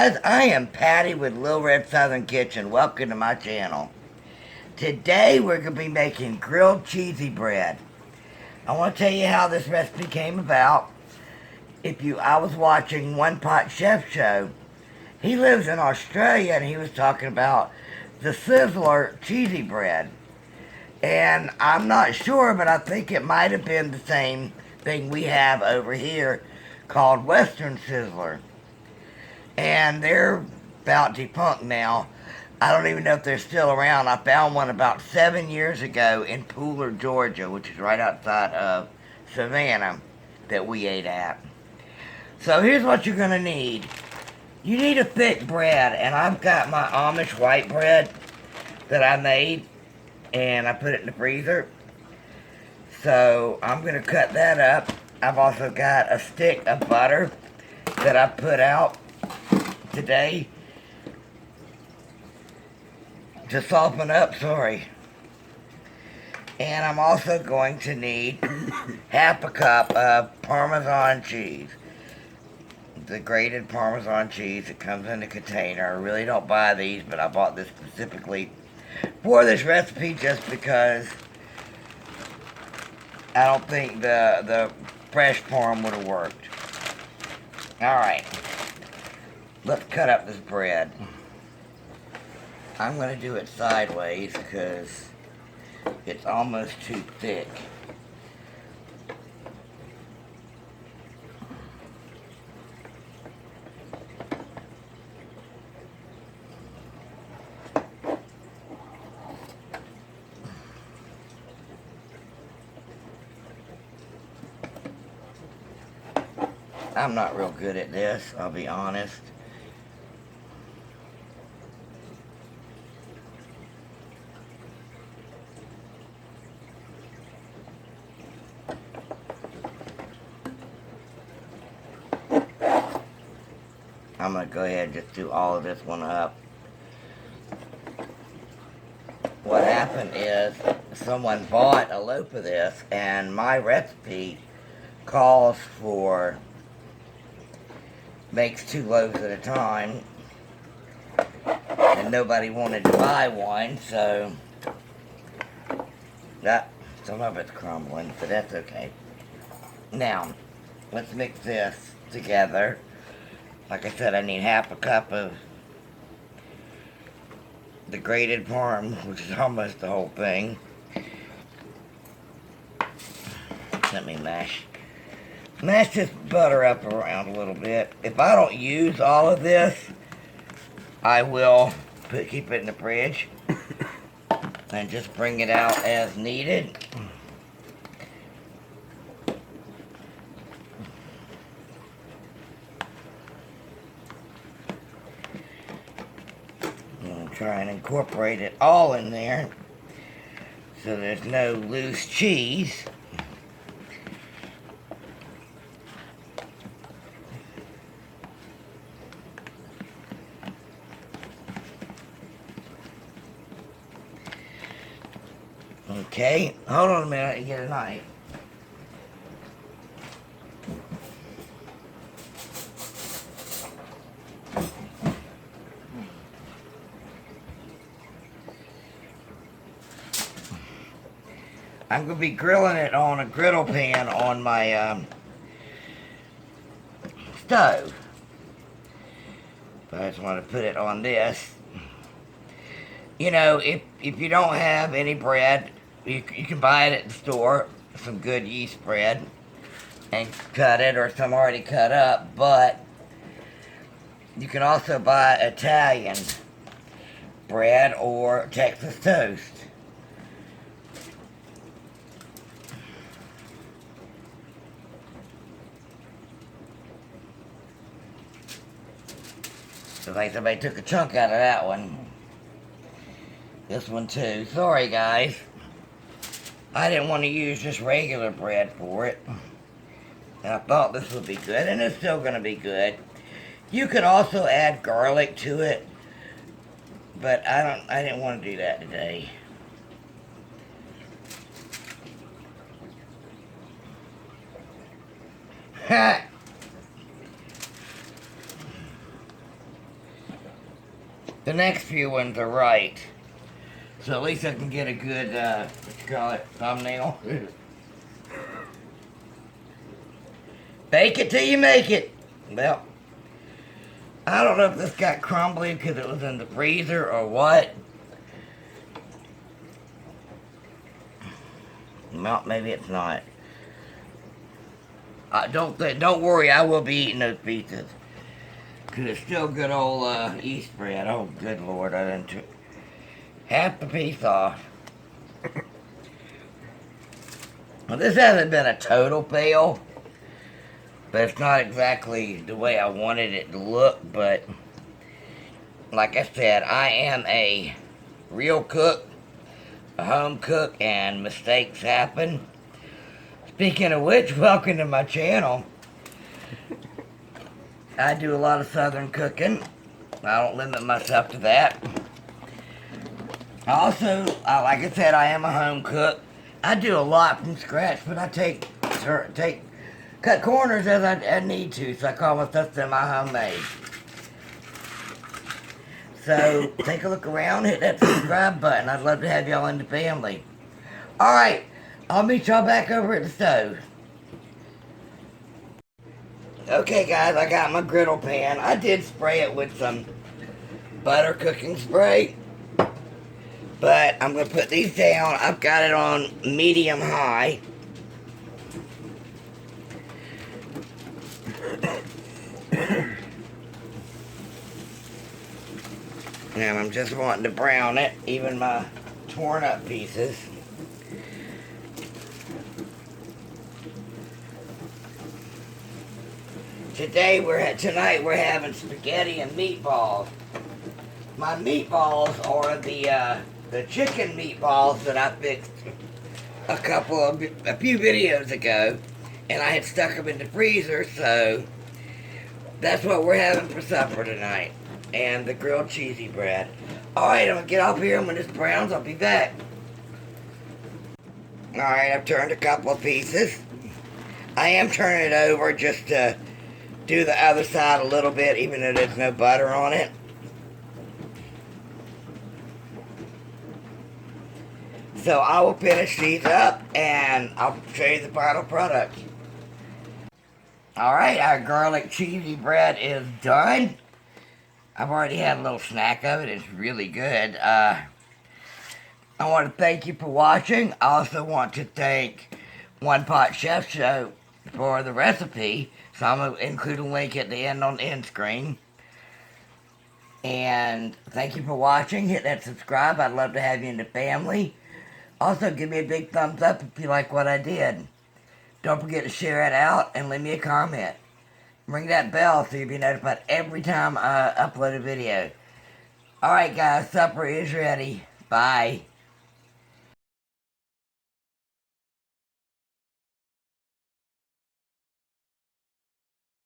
guys, I am Patty with Little Red Southern Kitchen. Welcome to my channel. Today we're going to be making grilled cheesy bread. I want to tell you how this recipe came about. I was watching One Pot Chef Show. He lives in Australia and he was talking about the Sizzler cheesy bread. And I'm not sure, but I think it might have been the same thing we have over here called Western Sizzler. And they're about defunct now. I don't even know if they're still around. I found one about 7 years ago in Pooler, Georgia, which is right outside of Savannah that we ate at. So here's what you're going to need. You need a thick bread, and I've got my Amish white bread that I made, and I put it in the freezer. So I'm going to cut that up. I've also got a stick of butter that I put out today to soften up, And I'm also going to need half a cup of Parmesan cheese. The grated Parmesan cheese that comes in a container. I really don't buy these, but I bought this specifically for this recipe just because I don't think the fresh parm would have worked. Alright. Let's cut up this bread. I'm going to do it sideways because it's almost too thick. I'm not real good at this, I'll be honest. I'm going to go ahead and just do all of this one up. What happened is someone bought a loaf of this and my recipe calls for makes 2 loaves at a time and nobody wanted to buy one, so some of it's crumbling, but that's okay. Now let's mix this together. Like I said, I need half a cup of the grated parm, which is almost the whole thing. Let me mash this butter up around a little bit. If I don't use all of this, I will keep it in the fridge and just bring it out as needed. Try and incorporate it all in there so there's no loose cheese. Okay, hold on a minute and get a knife. I'm going to be grilling it on a griddle pan on my stove. But I just want to put it on this. You know, if you don't have any bread, you can buy it at the store, some good yeast bread, and cut it, or some already cut up. But you can also buy Italian bread or Texas toast. Looks like somebody took a chunk out of that one. This one too. Sorry guys. I didn't want to use just regular bread for it. And I thought this would be good, and it's still going to be good. You could also add garlic to it, but I didn't want to do that today. the next few ones are right. So at least I can get a good, what you call it, thumbnail. Bake it till you make it. Well, I don't know if this got crumbly because it was in the freezer or what. Well, maybe it's not. Don't worry, I will be eating those pieces. Because it's still good old yeast bread. Oh, good Lord, I didn't took half the piece off. Well, this hasn't been a total fail. But it's not exactly the way I wanted it to look. But, like I said, I am a real cook. A home cook, and mistakes happen. Speaking of which, welcome to my channel. I do a lot of southern cooking. I don't limit myself to that. Also, like I said, I am a home cook. I do a lot from scratch, but I cut corners as I need to, so I call my stuff semi-homemade. So, take a look around, hit that subscribe button. I'd love to have y'all in the family. Alright, I'll meet y'all back over at the stove. Okay guys, I got my griddle pan. I did spray it with some butter cooking spray. But I'm going to put these down. I've got it on medium high. And I'm just wanting to brown it, even my torn up pieces. Tonight we're having spaghetti and meatballs. My meatballs are the chicken meatballs that I fixed a few videos ago, and I had stuck them in the freezer, so that's what we're having for supper tonight. And the grilled cheesy bread. Alright, I'm going to get off here, and when this browns, I'll be back. Alright, I've turned a couple of pieces. I am turning it over just to do the other side a little bit, even though there's no butter on it. So I will finish these up, and I'll show you the final product. Alright, our garlic cheesy bread is done. I've already had a little snack of it. It's really good. I want to thank you for watching. I also want to thank One Pot Chef Show for the recipe. So I'm going to include a link at the end on the end screen. And thank you for watching. Hit that subscribe. I'd love to have you in the family. Also, give me a big thumbs up if you like what I did. Don't forget to share it out and leave me a comment. Ring that bell so you'll be notified every time I upload a video. Alright guys, supper is ready. Bye.